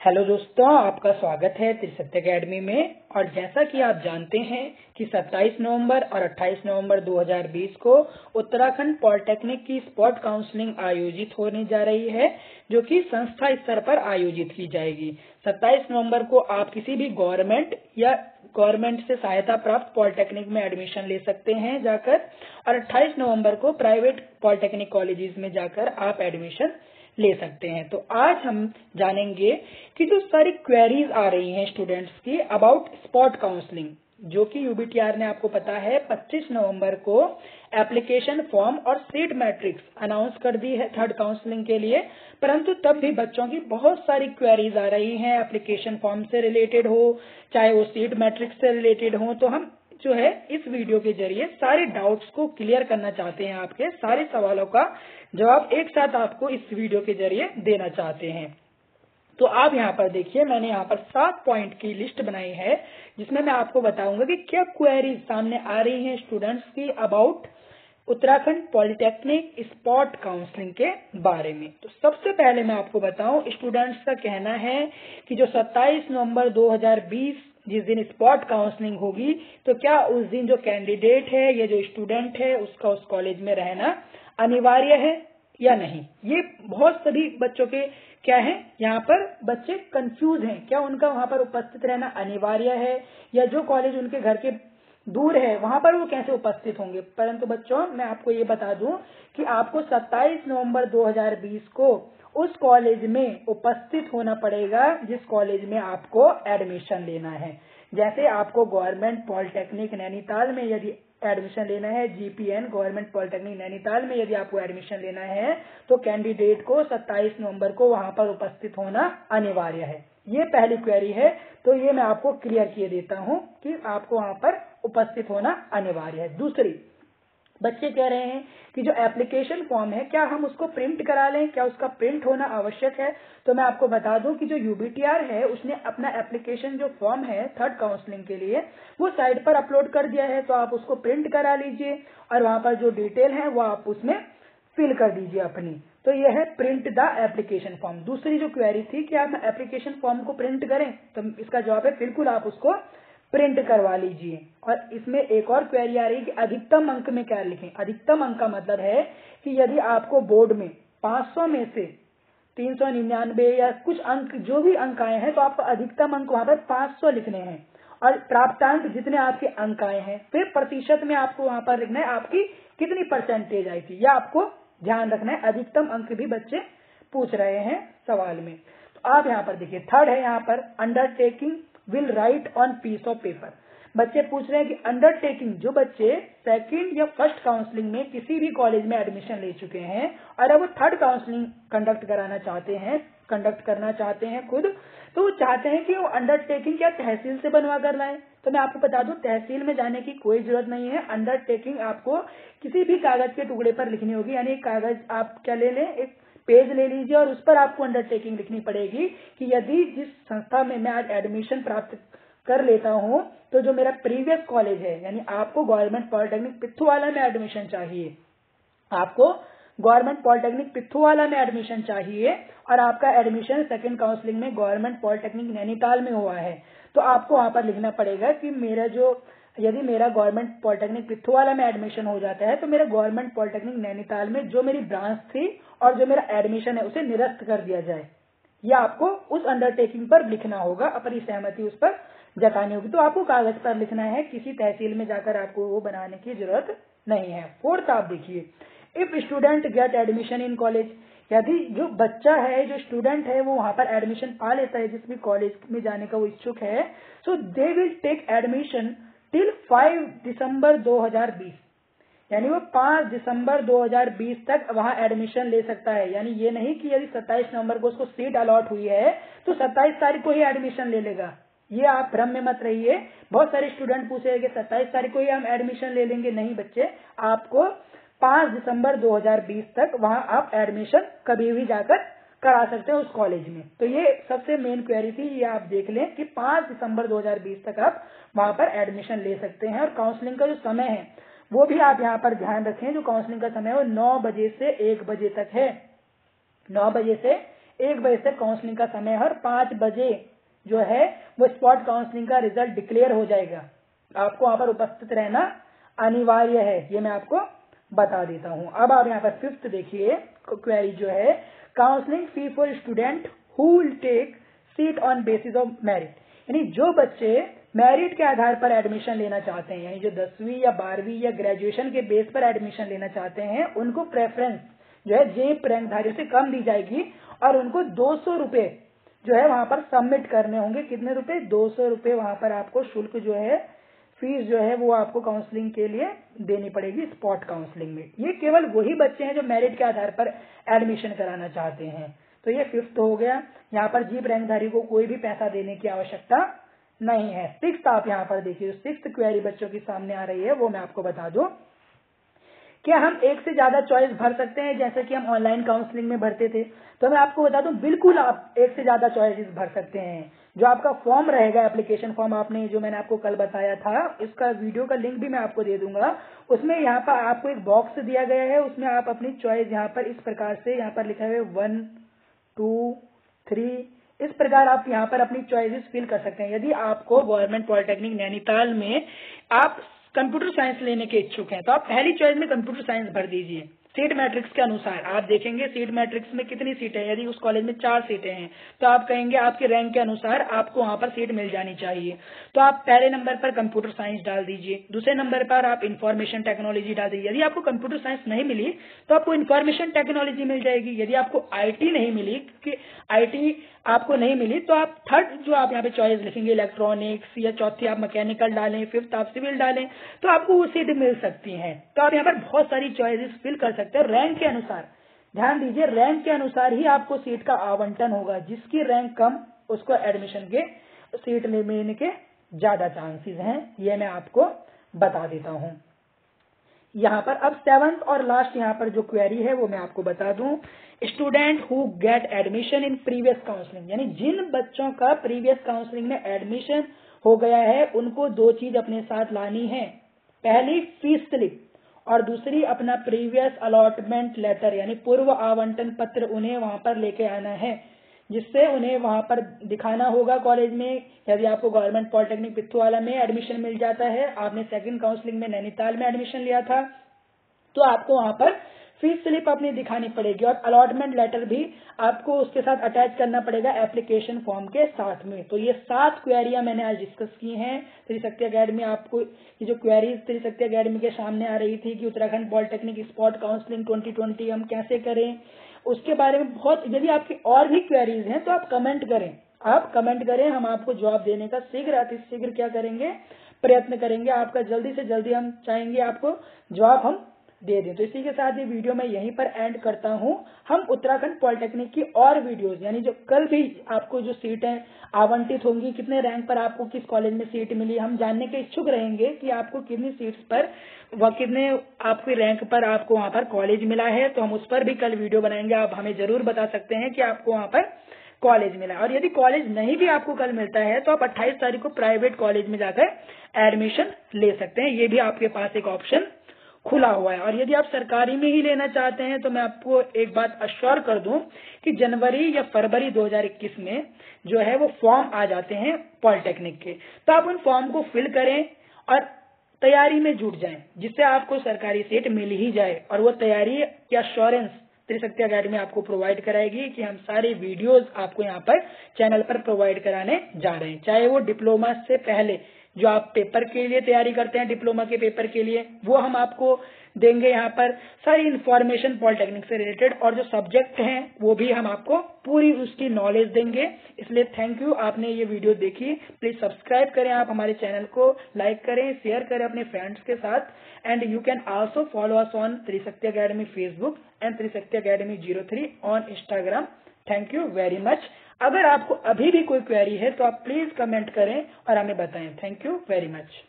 Hello दोस्तों, आपका स्वागत है त्रिसत्य अकेडमी में। और जैसा कि आप जानते हैं कि 27 नवंबर और 28 नवंबर 2020 को उत्तराखंड पॉलिटेक्निक की स्पॉट काउंसलिंग आयोजित होने जा रही है, जो कि संस्था स्तर पर आयोजित की जाएगी। 27 नवंबर को आप किसी भी गवर्नमेंट या गवर्नमेंट से सहायता प्राप्त पॉलिटेक्निक में एडमिशन ले सकते हैं जाकर, और 28 नवंबर को प्राइवेट पॉलिटेक्निक कॉलेजेस में जाकर आप एडमिशन ले सकते हैं। तो आज हम जानेंगे कि जो सारी क्वेरीज आ रही हैं स्टूडेंट्स की अबाउट स्पॉट काउंसलिंग, जो कि यूबीटीआर ने आपको पता है 25 नवंबर को एप्लीकेशन फॉर्म और सीट मैट्रिक्स अनाउंस कर दी है थर्ड काउंसलिंग के लिए। परंतु तब भी बच्चों की बहुत सारी क्वेरीज आ रही हैं, एप्लीकेशन फॉर्म से रिलेटेड हो चाहे वो सीट मैट्रिक्स से रिलेटेड हो। तो हम जो है इस वीडियो के जरिए सारे डाउट्स को क्लियर करना चाहते हैं, आपके सारे सवालों का जवाब एक साथ आपको इस वीडियो के जरिए देना चाहते हैं। तो आप यहाँ पर देखिए, मैंने यहाँ पर 7 पॉइंट की लिस्ट बनाई है, जिसमें मैं आपको बताऊंगा कि क्या क्वेरीज सामने आ रही हैं स्टूडेंट्स की about Uttarakhand polytechnic spot counselling के बारे में। तो सबसे पहले मैं आपको बताऊं, स्टूडेंट्स का कहना है कि जो 27 नवंबर 2020 जिस दिन स्पॉट काउंसलिंग होगी, तो क्या उस दिन जो कैंडिडेट है या जो स्टूडेंट है उसका उस कॉलेज में रहना अनिवार्य है या नहीं। ये बहुत सभी बच्चों के क्या है, यहाँ पर बच्चे कंफ्यूज हैं, क्या उनका वहां पर उपस्थित रहना अनिवार्य है, या जो कॉलेज उनके घर के दूर है वहां पर वो कैसे उपस्थित होंगे। परंतु बच्चों, मैं आपको ये बता दूं कि आपको 27 नवंबर 2020 को उस कॉलेज में उपस्थित होना पड़ेगा जिस कॉलेज में आपको एडमिशन लेना है। जैसे आपको गवर्नमेंट पॉलिटेक्निक नैनीताल में यदि एडमिशन लेना है, जीपीएन गवर्नमेंट पॉलिटेक्निक नैनीताल में यदि आपको एडमिशन लेना है, तो कैंडिडेट को 27 नवंबर को वहां पर उपस्थित होना अनिवार्य है। ये पहली क्वेरी है, तो ये मैं आपको क्लियर किए देता हूं कि आपको वहां पर उपस्थित होना अनिवार्य है। दूसरी, बच्चे कह रहे हैं कि जो एप्लीकेशन फॉर्म है क्या हम उसको प्रिंट करा लें, क्या उसका प्रिंट होना आवश्यक है। तो मैं आपको बता दूं कि जो यूबीटीआर है उसने अपना एप्लीकेशन जो फॉर्म है थर्ड काउंसलिंग के लिए वो साइट पर अपलोड कर दिया है, तो आप उसको प्रिंट करा लीजिए और वहां पर जो डिटेल है वो आप उसमें फिल कर दीजिए अपनी। तो यह है प्रिंट द एप्लीकेशन फॉर्म। दूसरी जो क्वेरी थी कि आप एप्लीकेशन फॉर्म को प्रिंट करें, तो इसका जवाब है बिल्कुल आप उसको प्रिंट करवा लीजिए। और इसमें एक और क्वेरी आ रही है कि अधिकतम अंक में क्या लिखें। अधिकतम अंक का मतलब है कि यदि आपको बोर्ड में 500 में से 399 या कुछ अंक जो भी अंक आए हैं, तो आपको अधिकतम अंक वहां पर 500 लिखने हैं, और प्राप्तांक जितने आपके अंक आए हैं, फिर प्रतिशत में आपको वहां पर लिखना है आपकी कितनी परसेंटेज आई थी, यह आपको ध्यान रखना है। अधिकतम अंक भी बच्चे पूछ रहे हैं सवाल में। तो आप यहाँ पर देखिए, थर्ड है यहाँ पर undertaking will write on piece of paper. बच्चे पूछ रहे हैं कि अंडरटेकिंग, जो बच्चे सेकंड या फर्स्ट काउंसलिंग में किसी भी कॉलेज में एडमिशन ले चुके हैं और अब वो थर्ड काउंसलिंग कंडक्ट करना चाहते हैं खुद, तो वो चाहते हैं कि वो अंडरटेकिंग क्या तहसील से बनवा कर लाएं। तो मैं आपको बता दूं, तहसील में जाने की कोई जरूरत नहीं है। अंडरटेकिंग आपको किसी भी कागज के टुकड़े पर लिखनी होगी, यानी कागज आप क्या ले लें, एक पेज ले लीजिए और उस पर आपको अंडरटेकिंग लिखनी पड़ेगी कि यदि जिस संस्था में मैं आज एडमिशन प्राप्त कर लेता हूं, तो जो मेरा प्रीवियस कॉलेज है, यानी आपको गवर्नमेंट पॉलिटेक्निक पिथुवाला में एडमिशन चाहिए, आपको गवर्नमेंट पॉलिटेक्निक पिथुवाला में एडमिशन चाहिए और आपका एडमिशन सेकंड काउंसलिंग में गवर्नमेंट पॉलिटेक्निक नैनीताल में हुआ है, तो आपको वहां पर लिखना पड़ेगा कि यदि मेरा गवर्नमेंट पॉलिटेक्निक पिथुवाला में एडमिशन हो जाता है, तो मेरा गवर्नमेंट पॉलिटेक्निक नैनीताल में जो मेरी ब्रांच थी और जो मेरा एडमिशन है उसे निरस्त कर दिया जाए। यह आपको उस अंडरटेकिंग पर लिखना होगा, अपनी सहमति उस पर जतानी होगी। तो आपको कागज पर लिखना है, किसी तहसील में जाकर आपको वो बनाने की जरूरत नहीं है। फोर्थ आप देखिए, if student get admission in college, यदि जो बच्चा है, जो स्टूडेंट है, वो वहां पर एडमिशन पा लेता है जिस भी कॉलेज में जाने का वो इच्छुक है, so they will take admission till 5 December 2020, यानी वो 5 दिसंबर 2020 तक वहां एडमिशन ले सकता है। यानी ये नहीं कि यदि 27 नवंबर को उसको सीट अलॉट हुई है तो 27 तारीख को ही एडमिशन ले लेगा। ये आप भ्रम में मत रहिए। बहुत सारे स्टूडेंट पूछेंगे 27 तारीख को ही हम एडमिशन ले लेंगे। नहीं बच्चे, आपको 5 दिसंबर 2020 तक वहां आप एडमिशन कभी भी जाकर करा सकते हैं उस कॉलेज में। तो ये सबसे मेन क्वेरी थी, ये आप देख लें कि 5 दिसंबर 2020 तक आप वहां पर एडमिशन ले सकते हैं। और काउंसलिंग का जो समय है वो भी आप यहाँ पर ध्यान रखें। जो काउंसलिंग का समय है वो 9 बजे से 1 बजे तक है। 9 बजे से 1 बजे से काउंसलिंग का समय है और 5 बजे जो है वो स्पॉट काउंसलिंग का रिजल्ट डिक्लेयर हो जाएगा। आपको वहां पर उपस्थित रहना अनिवार्य है, ये मैं आपको बता देता हूं। अब आप यहाँ पर 5th देखिए क्वेरी जो है, counselling fee for student who will take seat on basis of merit, यानी जो बच्चे मेरिट के आधार पर एडमिशन लेना चाहते हैं, यानी जो 10वीं या 12वीं या ग्रेजुएशन के बेस पर एडमिशन लेना चाहते हैं, उनको प्रेफरेंस जो है जे रैंकधारियों से कम दी जाएगी और उनको 200 रुपए जो है वहां पर सबमिट करने होंगे। कितने रुपए? 200 रुपए वहां पर आपको शुल्क जो है, फीस जो है वो आपको काउंसलिंग के लिए देनी पड़ेगी स्पॉट काउंसलिंग में। ये केवल वही बच्चे हैं जो मेरिट के आधार पर एडमिशन कराना चाहते हैं। तो ये 5th हो गया। यहाँ पर जीप रैंकधारी को कोई भी पैसा देने की आवश्यकता नहीं है। 6th आप यहाँ पर देखिए, 6th क्वेरी बच्चों के सामने आ रही है, वो मैं आपको बता दूं। क्या हम एक से ज्यादा चॉइस भर सकते हैं जैसे कि हम ऑनलाइन काउंसलिंग में भरते थे? तो मैं आपको बता दूं, बिल्कुल आप एक से ज्यादा चॉइसेस भर सकते हैं। जो आपका फॉर्म रहेगा, एप्लीकेशन फॉर्म आपने जो मैंने आपको कल बताया था, इसका वीडियो का लिंक भी मैं आपको दे दूंगा। उसमें यहाँ पर आपको एक बॉक्स दिया गया है, उसमें आप अपनी चॉइस यहाँ पर इस प्रकार से, यहाँ पर लिखा है 1, 2, 3, इस प्रकार आप यहाँ पर अपनी चॉइसेस फिल कर सकते हैं। यदि आपको गवर्नमेंट पॉलिटेक्निक नैनीताल में आप कंप्यूटर साइंस लेने के इच्छुक हैं तो आप पहली चॉइस में कंप्यूटर साइंस भर दीजिए। सीट मैट्रिक्स के अनुसार आप देखेंगे सीट मैट्रिक्स में कितनी सीटें हैं। यदि उस कॉलेज में 4 सीटें हैं तो आप कहेंगे आपके रैंक के अनुसार आपको वहां पर सीट मिल जानी चाहिए। तो आप पहले नंबर पर कंप्यूटर साइंस डाल दीजिए, दूसरे नंबर पर आप इंफॉर्मेशन टेक्नोलॉजी डाल दीजिए। यदि आपको कंप्यूटर साइंस नहीं मिली तो आपको इंफॉर्मेशन टेक्नोलॉजी मिल जाएगी। यदि आपको आईटी नहीं मिली, क्योंकि आईटी आपको नहीं मिली, तो आप थर्ड जो आप यहाँ पे चॉइस लिखेंगे इलेक्ट्रॉनिक्स, या चौथी आप मैकेनिकल डालें, 5th आप सिविल डालें, तो आपको वो सीट मिल सकती हैं। तो आप यहाँ पर बहुत सारी चॉइसेस फिल कर सकते हैं रैंक के अनुसार। ध्यान दीजिए, रैंक के अनुसार ही आपको सीट का आवंटन होगा। जिसकी रैंक कम उसको एडमिशन के सीट लेने के ज्यादा चांसेस हैं, ये मैं आपको बता देता हूँ। यहाँ पर अब 7th और लास्ट यहाँ पर जो क्वेरी है वो मैं आपको बता दूं, student who get admission in previous counselling, यानी जिन बच्चों का प्रीवियस काउंसलिंग में एडमिशन हो गया है उनको 2 चीज अपने साथ लानी है। पहली फीस स्लिप और दूसरी अपना प्रीवियस अलॉटमेंट लेटर, यानी पूर्व आवंटन पत्र उन्हें वहां पर लेके आना है, जिससे उन्हें वहां पर दिखाना होगा कॉलेज में। यदि आपको गवर्नमेंट पॉलिटेक्निक पिथौरागढ़ में एडमिशन मिल जाता है, आपने सेकंड काउंसलिंग में नैनीताल में एडमिशन लिया था, तो आपको वहां पर फीस स्लिप अपनी दिखानी पड़ेगी और अलॉटमेंट लेटर भी आपको उसके साथ अटैच करना पड़ेगा एप्लीकेशन फॉर्म के साथ में। तो ये 7 क्वेरियां मैंने आज डिस्कस की हैं त्रिशक्ति अकेडमी। आपको ये जो क्वेरीज त्रिशक्ति अकेडमी के सामने आ रही थी कि उत्तराखंड पॉलिटेक्निक स्पॉट काउंसलिंग 2020 हम कैसे करें, उसके बारे में बहुत, यदि आपकी और भी क्वेरीज हैं तो आप कमेंट करें, हम आपको जवाब देने का शीघ्र अतिशीघ्र क्या करेंगे, प्रयत्न करेंगे। आपका जल्दी से जल्दी हम चाहेंगे आपको जवाब हम दे दें। तो इसी के साथ ये वीडियो मैं यहीं पर एंड करता हूं। हम उत्तराखंड पॉलिटेक्निक की और वीडियोस, यानी जो कल भी आपको जो सीटें आवंटित होंगी, कितने रैंक पर आपको किस कॉलेज में सीट मिली, हम जानने के इच्छुक रहेंगे कि आपको कितनी सीट्स पर व कितने आपके रैंक पर आपको वहां पर कॉलेज मिला है। तो हम उस पर भी कल वीडियो बनाएंगे। आप हमें जरूर बता सकते हैं कि आपको वहां पर कॉलेज मिला। और यदि कॉलेज नहीं भी आपको कल मिलता है तो आप 28 तारीख को प्राइवेट कॉलेज में जाकर एडमिशन ले सकते हैं। ये भी आपके पास एक ऑप्शन खुला हुआ है। और यदि आप सरकारी में ही लेना चाहते हैं तो मैं आपको एक बात अश्योर कर दूं कि जनवरी या फरवरी 2021 में जो है वो फॉर्म आ जाते हैं पॉलिटेक्निक के। तो आप उन फॉर्म को फिल करें और तैयारी में जुट जाएं, जिससे आपको सरकारी सीट मिल ही जाए। और वो तैयारी की अश्योरेंस त्रिशक्ति अकेडमी आपको प्रोवाइड कराएगी कि हम सारे वीडियोस आपको यहाँ पर चैनल पर प्रोवाइड कराने जा रहे हैं। चाहे वो डिप्लोमा से पहले जो आप पेपर के लिए तैयारी करते हैं, डिप्लोमा के पेपर के लिए, वो हम आपको देंगे यहाँ पर सारी इन्फॉर्मेशन पॉलिटेक्निक से रिलेटेड, और जो सब्जेक्ट हैं वो भी हम आपको पूरी उसकी नॉलेज देंगे। इसलिए थैंक यू, आपने ये वीडियो देखी। प्लीज सब्सक्राइब करें आप हमारे चैनल को, लाइक करें, शेयर करें अपने फ्रेंड्स के साथ, and you can also follow us on Trishakti Academy Facebook and Trishakti Academy 03 on Instagram. Thank you very much. अगर आपको अभी भी कोई क्वेरी है तो आप प्लीज कमेंट करें और हमें बताएं। Thank you very much.